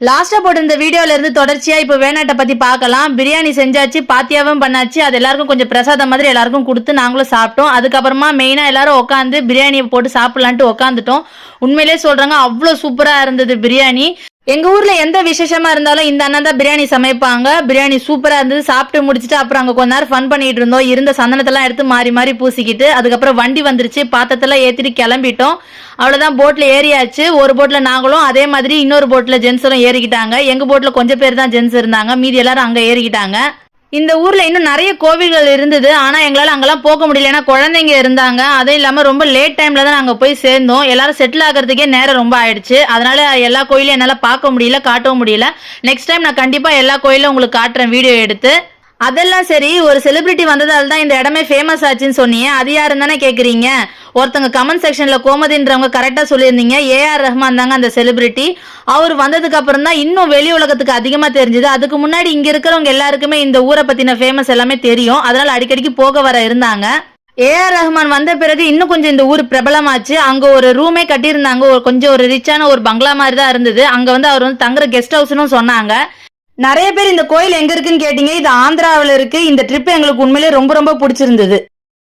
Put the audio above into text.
லாஸ்டா போட்டு இந்த வீடியோல இருந்து தொடர்ச்சியா இப்ப வேணாட்ட பத்தி பார்க்கலாம். பிரியாணி செஞ்சாச்சு, பாத்தியாவும் பண்ணாச்சு. அது எல்லாருக்கும் கொஞ்சம் பிரசாதம் மாதிரி எல்லாருக்கும் கொடுத்து நாங்களும் சாப்பிட்டோம். அதுக்கப்புறமா மெயினா எல்லாரும் உட்காந்து பிரியாணியை போட்டு சாப்பிடலான்ட்டு உட்காந்துட்டோம். உண்மையிலேயே சொல்றாங்க, அவ்வளோ சூப்பரா இருந்தது பிரியாணி. எங்க ஊர்ல எந்த விசேஷமா இருந்தாலும் இந்த அண்ணன் தான் பிரியாணி சமைப்பாங்க. பிரியாணி சூப்பரா இருந்தது. சாப்பிட்டு முடிச்சுட்டு அப்புறம் அங்க கொஞ்ச நேரம் ஃபன் பண்ணிட்டு இருந்தோம். இருந்த சந்தனத்தெல்லாம் எடுத்து மாறி மாறி பூசிக்கிட்டு அதுக்கப்புறம் வண்டி வந்துருச்சு. பாத்திரத்தெல்லாம் ஏத்திட்டு கிளம்பிட்டோம். அவ்வளவுதான், போட்ல ஏறியாச்சு. ஒரு போட்ல நாங்களும், அதே மாதிரி இன்னொரு போட்ல ஜென்ஸரும் ஏறிக்கிட்டாங்க. எங்க போட்ல கொஞ்சம் பேர் தான் ஜென்ஸ் இருந்தாங்க, மீதி எல்லாரும் அங்க ஏறிக்கிட்டாங்க. இந்த ஊர்ல இன்னும் நிறைய கோவில்கள் இருந்தது. ஆனா எங்களால அங்கெல்லாம் போக முடியல, ஏன்னா குழந்தைங்க இருந்தாங்க. அதுவும் இல்லாம ரொம்ப லேட் டைம்ல தான் நாங்க போய் சேர்ந்தோம். எல்லாரும் செட்டில் ஆகிறதுக்கே நேரம் ரொம்ப ஆயிடுச்சு. அதனால எல்லா கோயிலையும் என்னால பார்க்க முடியல, காட்டவும் முடியல. நெக்ஸ்ட் டைம் நான் கண்டிப்பா எல்லா கோயிலும் உங்களுக்கு காட்டுறேன் வீடியோ எடுத்து. அதெல்லாம் சரி, ஒரு செலிபிரிட்டி வந்ததால தான் இந்த இடமே ஃபேமஸ் ஆச்சுன்னு சொன்னீங்க. அது யாருன்னு தானே கேக்குறீங்க? ஒருத்தங்க கமெண்ட் செக்ஷன்ல கோமதின்றவங்க கரெக்டா சொல்லியிருந்தீங்க. ஏஆர் ரஹ்மான் தாங்க அந்த செலிபிரிட்டி. அவர் வந்ததுக்கு அப்புறம் தான் இன்னும் வெளி உலகத்துக்கு அதிகமா தெரிஞ்சது. அதுக்கு முன்னாடி இங்க இருக்கிறவங்க எல்லாருக்குமே இந்த ஊரை பத்தின ஃபேமஸ் எல்லாமே தெரியும். அதனால அடிக்கடிக்கு போக வர இருந்தாங்க. ஏஆர் ரஹ்மான் வந்த பிறகு இன்னும் கொஞ்சம் இந்த ஊர் பிரபலமாச்சு. அங்க ஒரு ரூமே கட்டியிருந்தாங்க. கொஞ்சம் ஒரு ரிச்சான ஒரு பங்களா மாதிரி தான் இருந்தது. அங்க வந்து அவர் வந்து தங்குற கெஸ்ட் ஹவுஸ்னு சொன்னாங்க. நிறைய பேர் இந்த கோயில் எங்க இருக்குன்னு கேட்டீங்க. இது ஆந்திராவில் இருக்கு. இந்த ட்ரிப் எங்களுக்கு உண்மையிலே ரொம்ப ரொம்ப பிடிச்சிருந்தது.